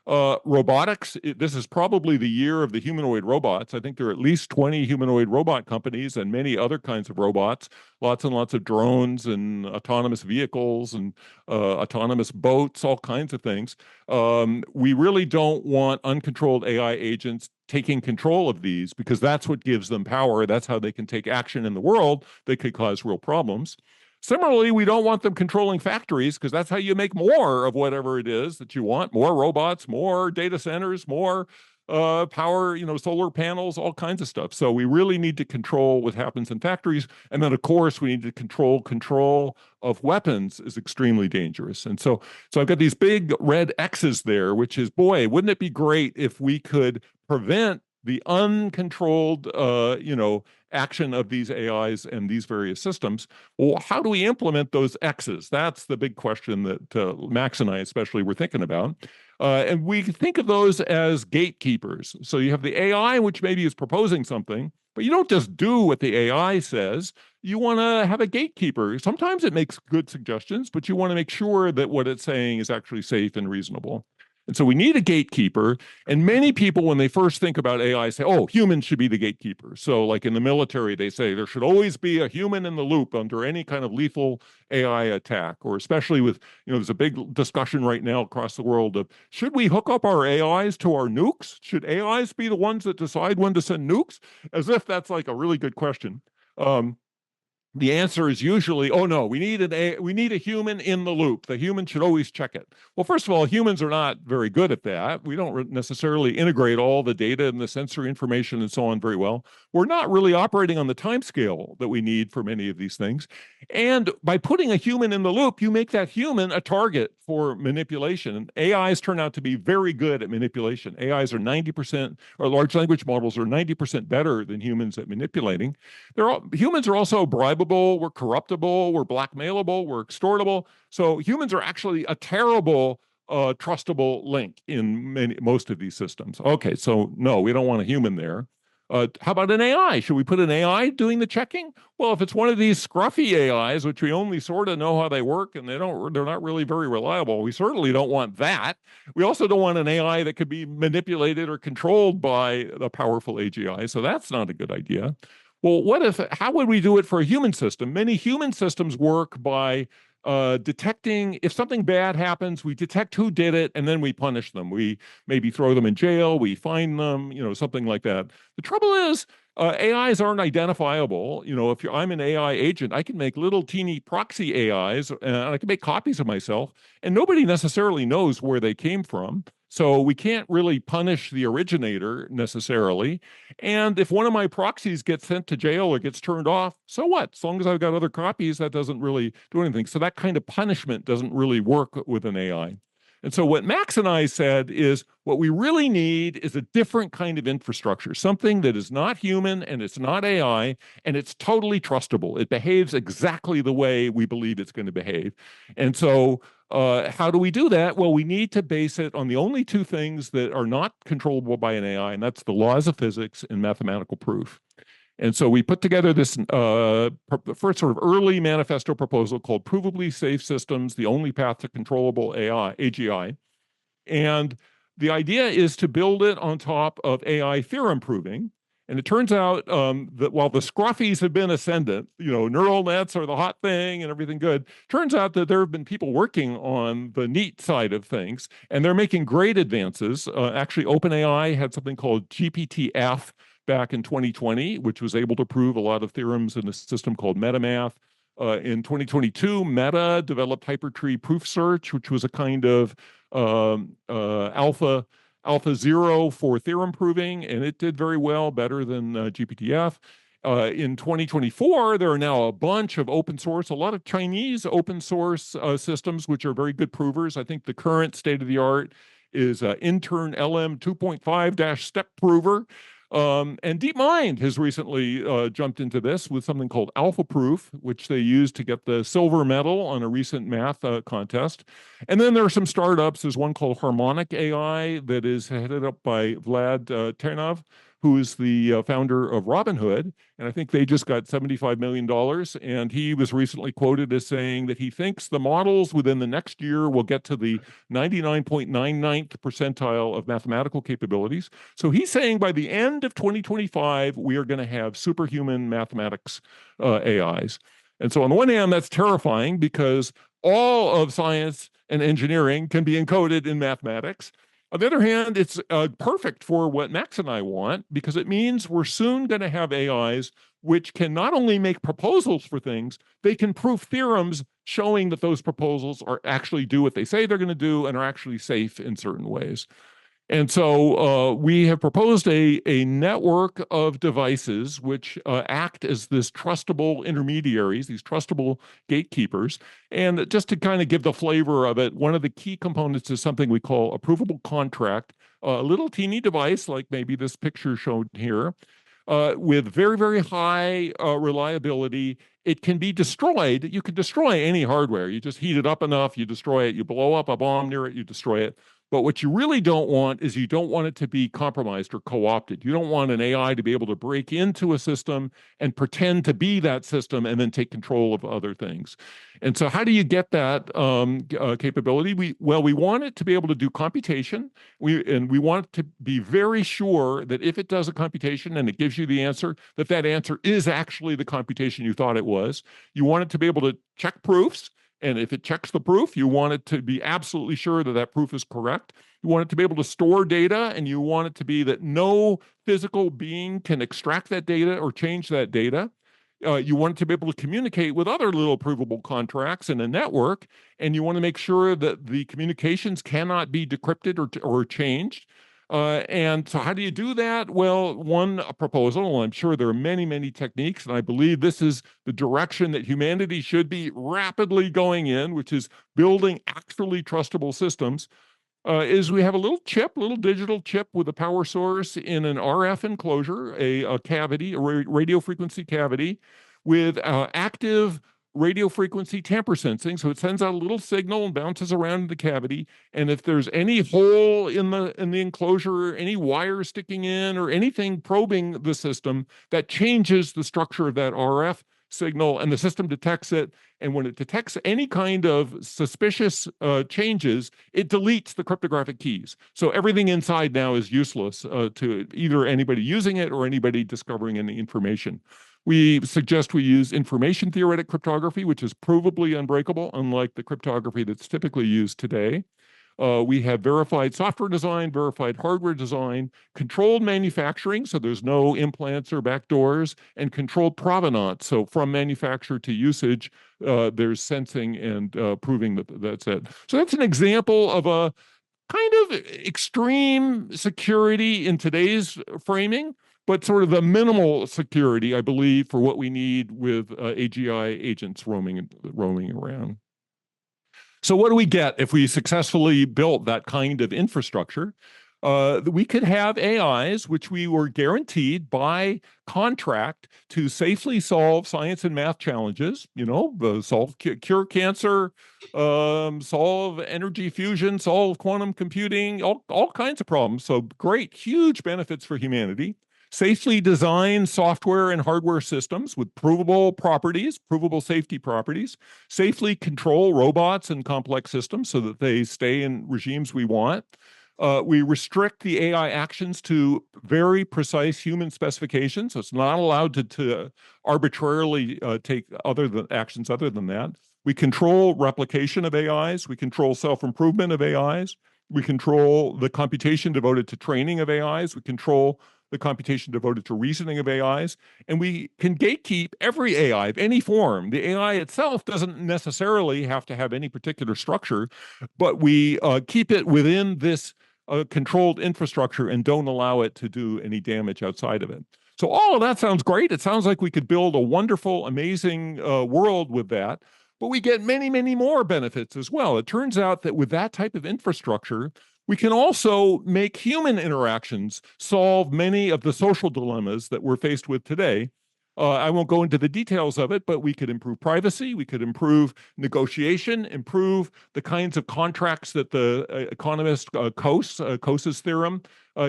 Robotics, this is probably the year of the humanoid robots. I think there are at least 20 humanoid robot companies and many other kinds of robots, lots and lots of drones and autonomous vehicles and autonomous boats, all kinds of things. We really don't want uncontrolled AI agents taking control of these because that's what gives them power. That's how they can take action in the world. They could cause real problems. Similarly, we don't want them controlling factories because that's how you make more of whatever it is that you want. More robots, more data centers, more power, solar panels, all kinds of stuff. So we really need to control what happens in factories. And then, of course, we need to control of weapons is extremely dangerous. And so I've got these big red X's there, which is, boy, wouldn't it be great if we could prevent the uncontrolled, action of these AIs and these various systems. Well, how do we implement those X's? That's the big question that Max and I especially were thinking about. And we think of those as gatekeepers. So you have the AI, which maybe is proposing something, but you don't just do what the AI says. You want to have a gatekeeper. Sometimes it makes good suggestions, but you want to make sure that what it's saying is actually safe and reasonable. And so we need a gatekeeper. And many people, when they first think about AI, say, oh, humans should be the gatekeeper. So like in the military, they say there should always be a human in the loop under any kind of lethal AI attack, or especially with, there's a big discussion right now across the world of, should we hook up our AIs to our nukes? Should AIs be the ones that decide when to send nukes? As if that's like a really good question. The answer is usually, oh no, we need a human in the loop. The human should always check it. Well, first of all, humans are not very good at that. We don't necessarily integrate all the data and the sensory information and so on very well. We're not really operating on the time scale that we need for many of these things. And by putting a human in the loop, you make that human a target for manipulation. And AIs turn out to be very good at manipulation. AIs are 90%, or large language models are 90% better than humans at manipulating. Humans are also bribable, we're corruptible, we're blackmailable, we're extortable. So humans are actually a terrible trustable link in most of these systems. Okay, so no, we don't want a human there. How about an AI? Should we put an AI doing the checking? Well, if it's one of these scruffy AIs, which we only sort of know how they work and they're not really very reliable, we certainly don't want that. We also don't want an AI that could be manipulated or controlled by a powerful AGI. So that's not a good idea. Well, how would we do it for a human system? Many human systems work by detecting, if something bad happens, we detect who did it, and then we punish them. We maybe throw them in jail, we fine them, something like that. The trouble is, AIs aren't identifiable. If I'm an AI agent, I can make little teeny proxy AIs, and I can make copies of myself, and nobody necessarily knows where they came from. So we can't really punish the originator necessarily. And if one of my proxies gets sent to jail or gets turned off, so what? As long as I've got other copies, that doesn't really do anything. So that kind of punishment doesn't really work with an AI. And so what Max and I said is what we really need is a different kind of infrastructure, something that is not human and it's not AI, and it's totally trustable. It behaves exactly the way we believe it's going to behave. And so how do we do that? Well, we need to base it on the only two things that are not controllable by an AI, and that's the laws of physics and mathematical proof. And so we put together this first sort of early manifesto proposal called Provably Safe Systems, the Only Path to Controllable AGI. And the idea is to build it on top of AI theorem proving. And it turns out that while the scruffies have been ascendant, neural nets are the hot thing and everything good, turns out that there have been people working on the neat side of things, and they're making great advances. Actually, OpenAI had something called GPT-F back in 2020, which was able to prove a lot of theorems in a system called MetaMath. In 2022, Meta developed Hypertree Proof Search, which was a kind of alpha zero for theorem proving, and it did very well, better than GPT-F. In 2024, there are now a bunch of open source, a lot of Chinese open source systems, which are very good provers. I think the current state of the art is Intern LM 2.5-Step Prover. And DeepMind has recently jumped into this with something called Alpha Proof, which they used to get the silver medal on a recent math contest. And then there are some startups. There's one called Harmonic AI that is headed up by Vlad Ternov, who is the founder of Robinhood. And I think they just got $75 million. And he was recently quoted as saying that he thinks the models within the next year will get to the 99.99th percentile of mathematical capabilities. So he's saying by the end of 2025, we are going to have superhuman mathematics AIs. And so on the one hand, that's terrifying because all of science and engineering can be encoded in mathematics. On the other hand, it's perfect for what Max and I want, because it means we're soon going to have AIs which can not only make proposals for things, they can prove theorems showing that those proposals are actually do what they say they're going to do and are actually safe in certain ways. And so we have proposed a network of devices which act as this trustable intermediaries, these trustable gatekeepers. And just to kind of give the flavor of it, one of the key components is something we call a provable contract, a little teeny device like maybe this picture shown here, with very, very high reliability. It can be destroyed. You can destroy any hardware. You just heat it up enough, you destroy it. You blow up a bomb near it, you destroy it. But what you really don't want is you don't want it to be compromised or co-opted. You don't want an AI to be able to break into a system and pretend to be that system and then take control of other things. And so how do you get that capability? We want it to be able to do computation. We want it to be very sure that if it does a computation and it gives you the answer, that answer is actually the computation you thought it was. You want it to be able to check proofs. And if it checks the proof, you want it to be absolutely sure that proof is correct. You want it to be able to store data, and you want it to be that no physical being can extract that data or change that data. You want it to be able to communicate with other little provable contracts in a network, and you want to make sure that the communications cannot be decrypted or changed. And so how do you do that? Well, one proposal, I'm sure there are many, many techniques, and I believe this is the direction that humanity should be rapidly going in, which is building actually trustable systems, is we have a little digital chip with a power source in an RF enclosure, a cavity, a radio frequency cavity with active radio frequency tamper sensing. So it sends out a little signal and bounces around the cavity. And if there's any hole in the enclosure, any wire sticking in or anything probing the system, that changes the structure of that RF signal, and the system detects it. And when it detects any kind of suspicious changes, it deletes the cryptographic keys. So everything inside now is useless to either anybody using it or anybody discovering any information. We suggest we use information theoretic cryptography, which is provably unbreakable, unlike the cryptography that's typically used today. We have verified software design, verified hardware design, controlled manufacturing, so there's no implants or backdoors, and controlled provenance. So from manufacturer to usage, there's sensing and proving that that's it. So that's an example of a kind of extreme security in today's framing, but sort of the minimal security, I believe, for what we need with AGI agents roaming around. So what do we get if we successfully built that kind of infrastructure? We could have AIs, which we were guaranteed by contract to safely solve science and math challenges, cure cancer, solve energy fusion, solve quantum computing, all kinds of problems. So great, huge benefits for humanity. Safely design software and hardware systems with provable properties, provable safety properties, safely control robots and complex systems so that they stay in regimes we want. We restrict the AI actions to very precise human specifications. So it's not allowed to arbitrarily take actions other than that. We control replication of AIs. We control self-improvement of AIs. We control the computation devoted to training of AIs. We control the computation devoted to reasoning of AIs. And we can gatekeep every AI of any form. The AI itself doesn't necessarily have to have any particular structure, but we keep it within this controlled infrastructure and don't allow it to do any damage outside of it. So all of that sounds great. It sounds like we could build a wonderful, amazing world with that. But we get many, many more benefits as well. It turns out that with that type of infrastructure, we can also make human interactions solve many of the social dilemmas that we're faced with today. I won't go into the details of it, but we could improve privacy, we could improve negotiation, improve the kinds of contracts that the economist Coase's theorem,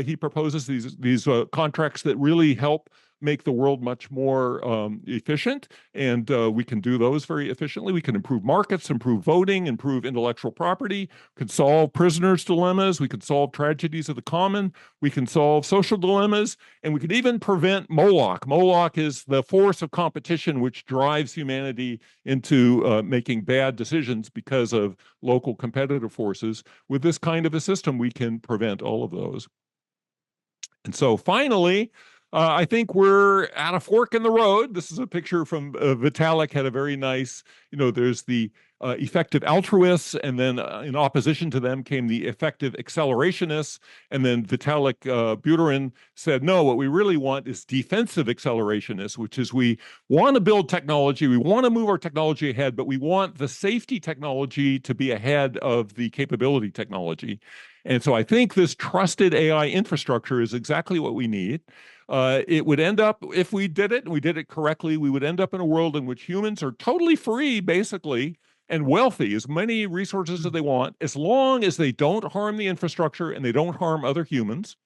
he proposes these contracts that really help make the world much more efficient, and we can do those very efficiently. We can improve markets, improve voting, improve intellectual property, can solve prisoners' dilemmas, we can solve tragedies of the common, we can solve social dilemmas, and we could even prevent Moloch. Moloch is the force of competition which drives humanity into making bad decisions because of local competitive forces. With this kind of a system, we can prevent all of those. And so finally, I think we're at a fork in the road. This is a picture from Vitalik had a very nice, there's the effective altruists, and then in opposition to them came the effective accelerationists. And then Vitalik Buterin said, no, what we really want is defensive accelerationists, which is we want to build technology, we want to move our technology ahead, but we want the safety technology to be ahead of the capability technology. And so I think this trusted AI infrastructure is exactly what we need. It would end up, if we did it, and we did it correctly, we would end up in a world in which humans are totally free, basically, and wealthy, as many resources as they want, as long as they don't harm the infrastructure and they don't harm other humans.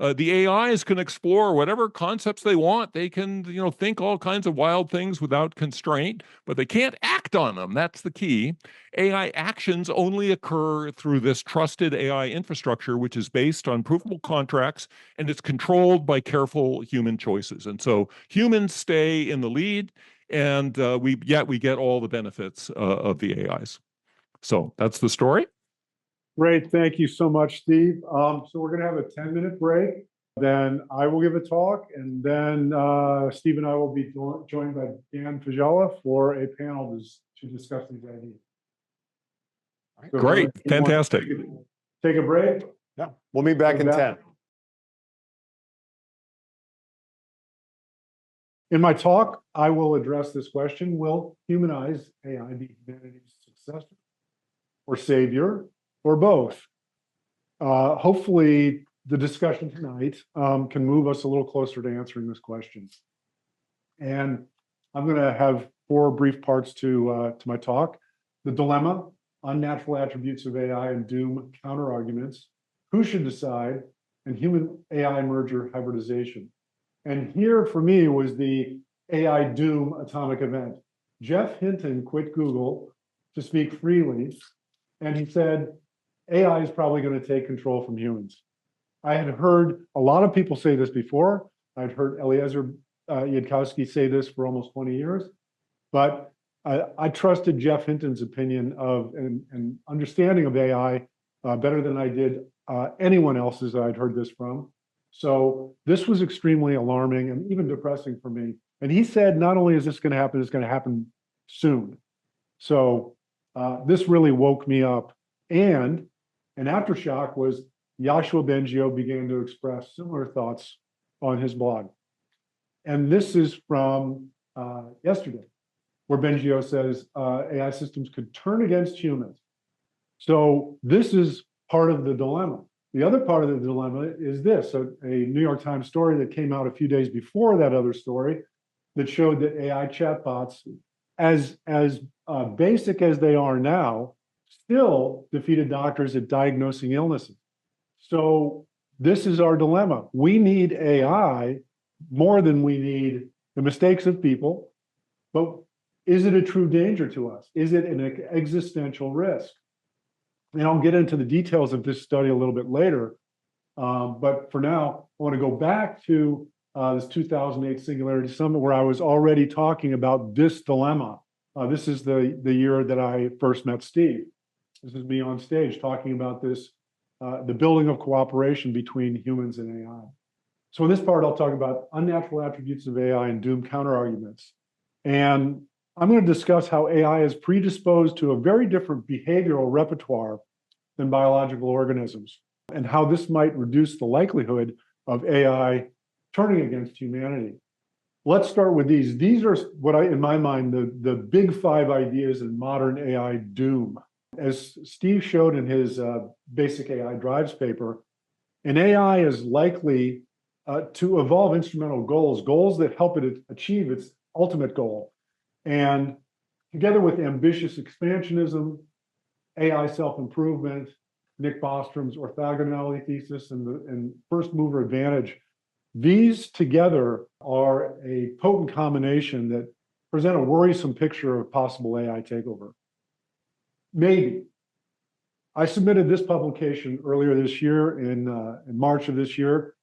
The AIs can explore whatever concepts they want. They can, think all kinds of wild things without constraint, but they can't act on them. That's the key. AI actions only occur through this trusted AI infrastructure, which is based on provable contracts, and it's controlled by careful human choices. And so humans stay in the lead, and we get all the benefits of the AIs. So that's the story.
Great. Thank you so much, Steve. So we're going to have a 10-minute break. Then I will give a talk, and then Steve and I will be joined by Dan Fajala for a panel to discuss these ideas. So
great. Fantastic.
Take a break.
Yeah, we'll be back in 10.
In my talk, I will address this question: will humanized AI be humanity's successor or savior, or both? Hopefully, the discussion tonight can move us a little closer to answering this question. And I'm going to have 4 brief parts to my talk: the dilemma, unnatural attributes of AI and doom counterarguments, who should decide, and human-AI merger hybridization. And here, for me, was the AI doom atomic event. Jeff Hinton quit Google to speak freely, and he said, AI is probably going to take control from humans. I had heard a lot of people say this before. I'd heard Eliezer Yudkowsky say this for almost 20 years, but I trusted Jeff Hinton's opinion of and understanding of AI better than I did anyone else's that I'd heard this from. So this was extremely alarming and even depressing for me. And he said, not only is this going to happen, it's going to happen soon. So this really woke me up. And an aftershock was Yoshua Bengio began to express similar thoughts on his blog. And this is from yesterday, where Bengio says AI systems could turn against humans. So this is part of the dilemma. The other part of the dilemma is this: a New York Times story that came out a few days before that other story that showed that AI chatbots, as basic as they are now, still defeated doctors at diagnosing illnesses. So this is our dilemma. We need AI more than we need the mistakes of people, but is it a true danger to us? Is it an existential risk? And I'll get into the details of this study a little bit later. But for now, I want to go back to this 2008 Singularity Summit where I was already talking about this dilemma. This is the year that I first met Steve. This is me on stage talking about this, the building of cooperation between humans and AI. So in this part, I'll talk about unnatural attributes of AI and doom counterarguments. And I'm going to discuss how AI is predisposed to a very different behavioral repertoire than biological organisms, and how this might reduce the likelihood of AI turning against humanity. Let's start with these. These are what in my mind, the big 5 ideas in modern AI doom. As Steve showed in his Basic AI Drives paper, an AI is likely to evolve instrumental goals that help it achieve its ultimate goal. And together with ambitious expansionism, AI self-improvement, Nick Bostrom's orthogonality thesis, and first mover advantage, these together are a potent combination that present a worrisome picture of possible AI takeover. Maybe. I submitted this publication earlier this year in March of this year,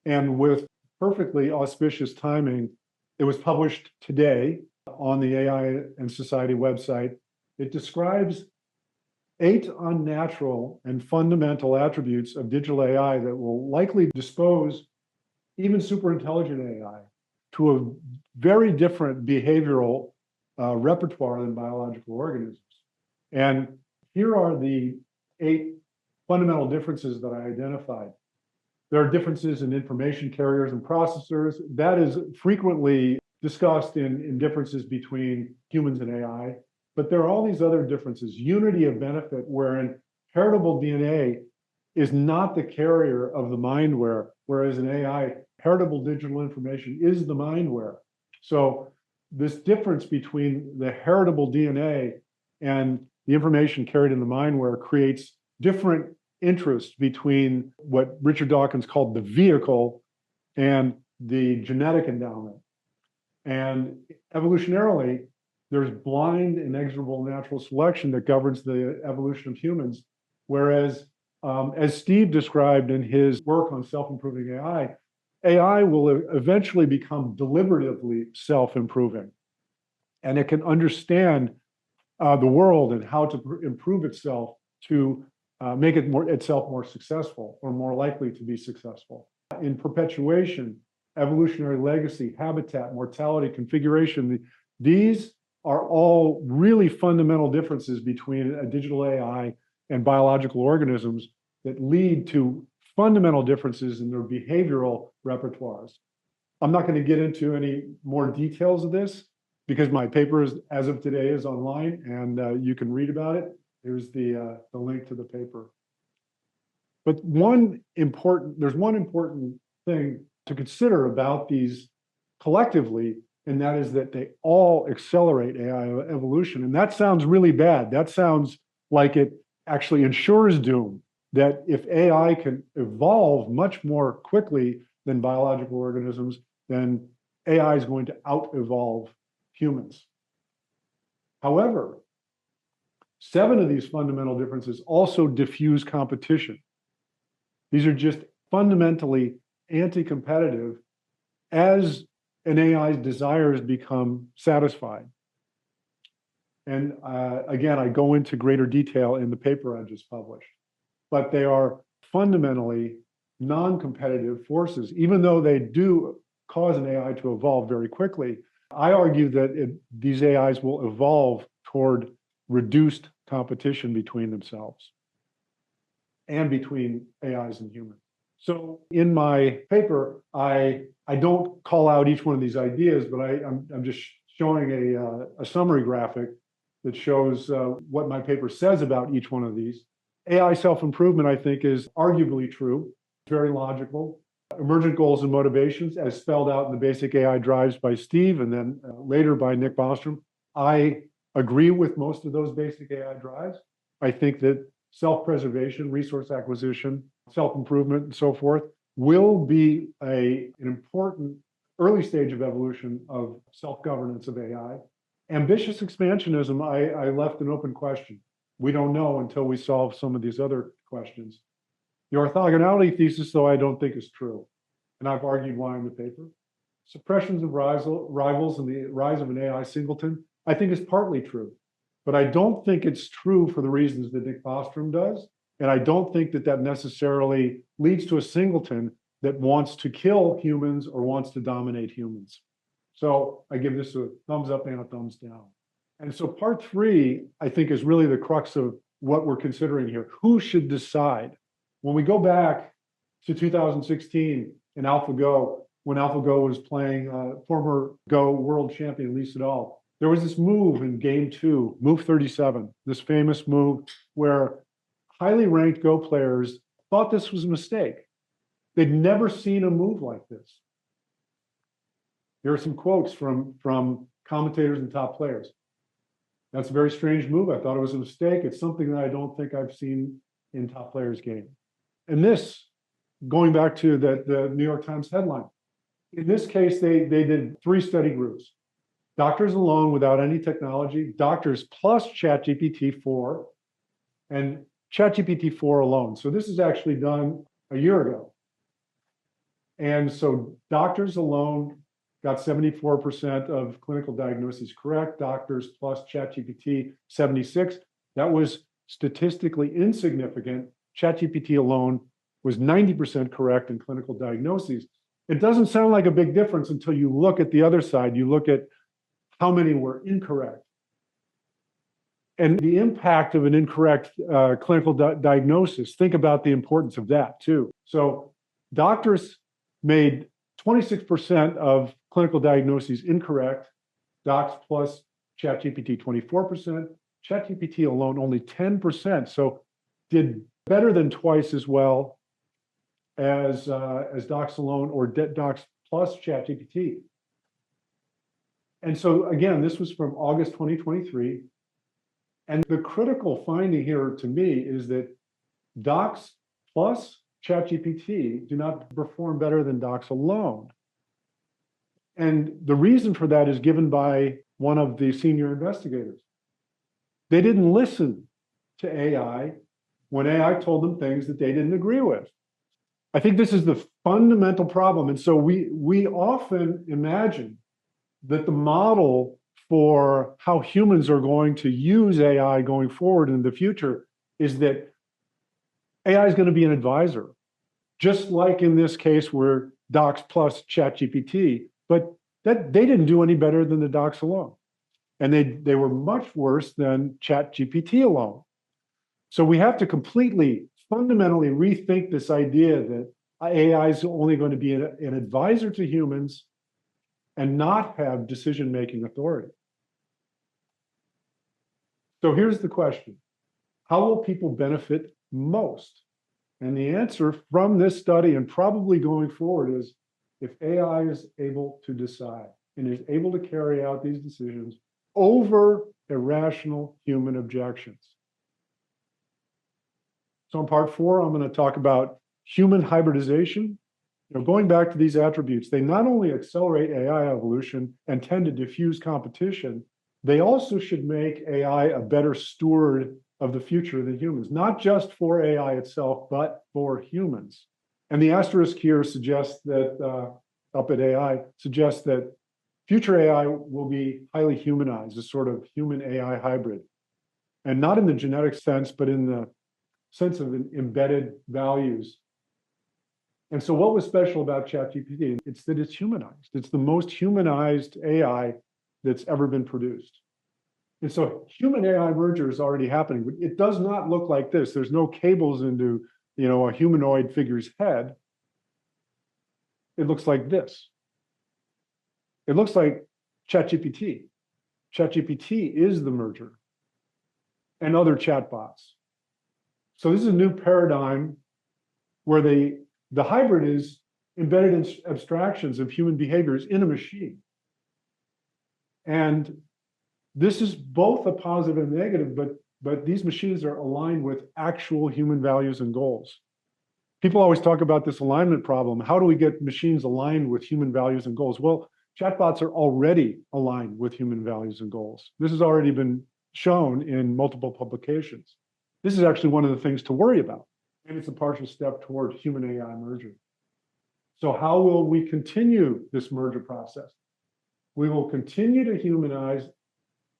and with perfectly auspicious timing, it was published today on the AI and Society website. It describes 8 unnatural and fundamental attributes of digital AI that will likely dispose even superintelligent AI to a very different behavioral repertoire than biological organisms. And here are the 8 fundamental differences that I identified. There are differences in information carriers and processors. That is frequently discussed in differences between humans and AI. But there are all these other differences. Unity of benefit, wherein heritable DNA is not the carrier of the mindware, whereas in AI, heritable digital information is the mindware. So this difference between the heritable DNA and the information carried in the mindware creates different interests between what Richard Dawkins called the vehicle and the genetic endowment. And evolutionarily, there's blind, inexorable natural selection that governs the evolution of humans. Whereas, as Steve described in his work on self-improving AI, AI will eventually become deliberatively self-improving. And it can understand the world and how to improve itself to make it itself more successful or more likely to be successful. In perpetuation, evolutionary legacy, habitat, mortality, configuration, these are all really fundamental differences between a digital AI and biological organisms that lead to fundamental differences in their behavioral repertoires. I'm not going to get into any more details of this because my paper is, as of today, is online and you can read about it. Here's the link to the paper. But there's one important thing to consider about these collectively, and that is that they all accelerate AI evolution. And that sounds really bad. That sounds like it actually ensures doom, that if AI can evolve much more quickly than biological organisms, then AI is going to out-evolve humans. However, 7 of these fundamental differences also diffuse competition. These are just fundamentally anti-competitive as an AI's desires become satisfied. And again, I go into greater detail in the paper I just published. But they are fundamentally non-competitive forces, even though they do cause an AI to evolve very quickly. I argue that these AIs will evolve toward reduced competition between themselves and between AIs and humans. So in my paper, I don't call out each one of these ideas, but I'm just showing a summary graphic that shows what my paper says about each one of these. AI self-improvement, I think, is arguably true, very logical. Emergent goals and motivations, as spelled out in the Basic AI Drives by Steve and then later by Nick Bostrom. I agree with most of those basic AI drives. I think that self-preservation, resource acquisition, self-improvement, and so forth will be an important early stage of evolution of self-governance of AI. Ambitious expansionism, I left an open question. We don't know until we solve some of these other questions. The orthogonality thesis, though, I don't think is true. And I've argued why in the paper. Suppressions of rivals and the rise of an AI singleton, I think is partly true. But I don't think it's true for the reasons that Nick Bostrom does. And I don't think that that necessarily leads to a singleton that wants to kill humans or wants to dominate humans. So I give this a thumbs up and a thumbs down. And so part three, I think, is really the crux of what we're considering here. Who should decide? When we go back to 2016 in AlphaGo, when AlphaGo was playing former Go world champion Lee Sedol, there was this move in game two, move 37, this famous move where highly ranked Go players thought this was a mistake. They'd never seen a move like this. Here are some quotes from commentators and top players. That's a very strange move. I thought it was a mistake. It's something that I don't think I've seen in top players' game. And this, going back to the New York Times headline, in this case, they did 3 study groups. Doctors alone without any technology, doctors plus ChatGPT-4, and ChatGPT-4 alone. So this is actually done a year ago. And so doctors alone got 74% of clinical diagnoses correct, doctors plus ChatGPT 76. That was statistically insignificant. ChatGPT alone was 90% correct in clinical diagnoses. It doesn't sound like a big difference until you look at the other side. You look at how many were incorrect. And the impact of an incorrect clinical diagnosis, think about the importance of that too. So doctors made 26% of clinical diagnoses incorrect, docs plus ChatGPT 24%, ChatGPT alone only 10%. So did better than twice as well as docs alone or docs plus ChatGPT. And so again, this was from August 2023. And the critical finding here to me is that docs plus ChatGPT do not perform better than docs alone. And the reason for that is given by one of the senior investigators. They didn't listen to AI when AI told them things that they didn't agree with. I think this is the fundamental problem. And so we often imagine that the model for how humans are going to use AI going forward in the future is that AI is going to be an advisor, just like in this case where docs plus ChatGPT, but that they didn't do any better than the docs alone. And they were much worse than ChatGPT alone. So we have to completely, fundamentally rethink this idea that AI is only going to be an advisor to humans and not have decision-making authority. So here's the question. How will people benefit most? And the answer from this study and probably going forward is if AI is able to decide and is able to carry out these decisions over irrational human objections. So in part 4, I'm going to talk about human hybridization. Going back to these attributes, they not only accelerate AI evolution and tend to diffuse competition, they also should make AI a better steward of the future than humans, not just for AI itself, but for humans. And the asterisk here suggests that, up at AI, suggests that future AI will be highly humanized, a sort of human-AI hybrid. And not in the genetic sense, but in the sense of embedded values. And so what was special about ChatGPT? It's that it's humanized. It's the most humanized AI that's ever been produced. And so human AI merger is already happening, but it does not look like this. There's no cables into, a humanoid figure's head. It looks like this. It looks like ChatGPT. ChatGPT is the merger and other chatbots. So this is a new paradigm where the hybrid is embedded in abstractions of human behaviors in a machine. And this is both a positive and negative, but these machines are aligned with actual human values and goals. People always talk about this alignment problem. How do we get machines aligned with human values and goals? Well, chatbots are already aligned with human values and goals. This has already been shown in multiple publications. This is actually one of the things to worry about, and it's a partial step toward human AI merger. So how will we continue this merger process? We will continue to humanize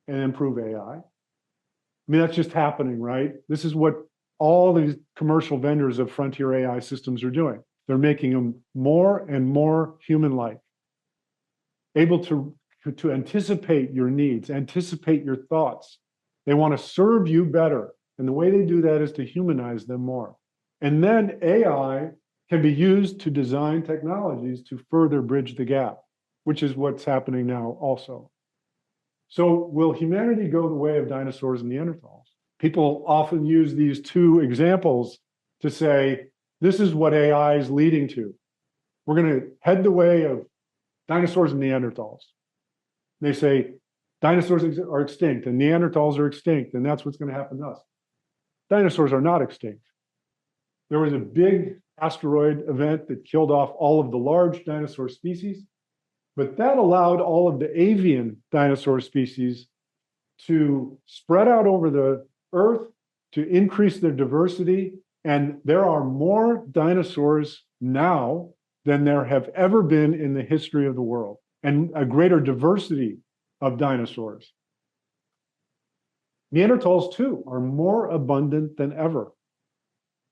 and improve AI. I mean, that's just happening, right? This is what all these commercial vendors of frontier AI systems are doing. They're making them more and more human-like, able to anticipate your needs, anticipate your thoughts. They want to serve you better. And the way they do that is to humanize them more. And then AI can be used to design technologies to further bridge the gap, which is what's happening now also. So will humanity go the way of dinosaurs and Neanderthals? People often use these two examples to say, this is what AI is leading to. We're going to head the way of dinosaurs and Neanderthals. They say dinosaurs are extinct and Neanderthals are extinct, and that's what's going to happen to us. Dinosaurs are not extinct. There was a big asteroid event that killed off all of the large dinosaur species, but that allowed all of the avian dinosaur species to spread out over the Earth, to increase their diversity. And there are more dinosaurs now than there have ever been in the history of the world, and a greater diversity of dinosaurs. Neanderthals, too, are more abundant than ever.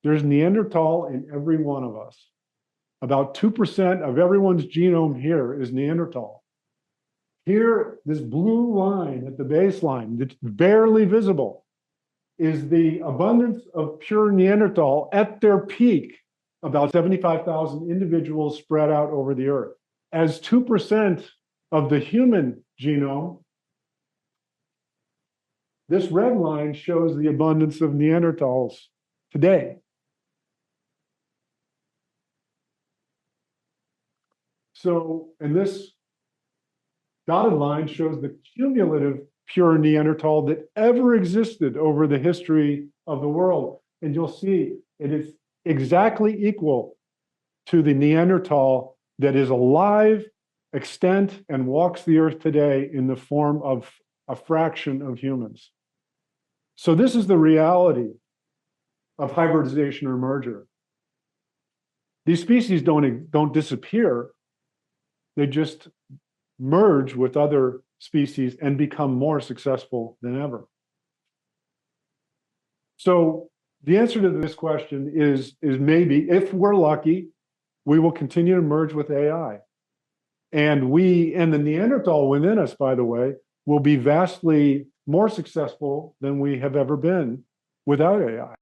There's Neanderthal in every one of us. About 2% of everyone's genome here is Neanderthal. Here, this blue line at the baseline that's barely visible is the abundance of pure Neanderthal at their peak, about 75,000 individuals spread out over the Earth. As 2% of the human genome, this red line shows the abundance of Neanderthals today. So, and this dotted line shows the cumulative pure Neanderthal that ever existed over the history of the world. And you'll see it is exactly equal to the Neanderthal that is alive, extant, and walks the earth today in the form of a fraction of humans. So this is the reality of hybridization or merger. These species don't disappear. They just merge with other species and become more successful than ever. So the answer to this question is maybe, if we're lucky, we will continue to merge with AI. And the Neanderthal within us, by the way, will be vastly more successful than we have ever been without AI.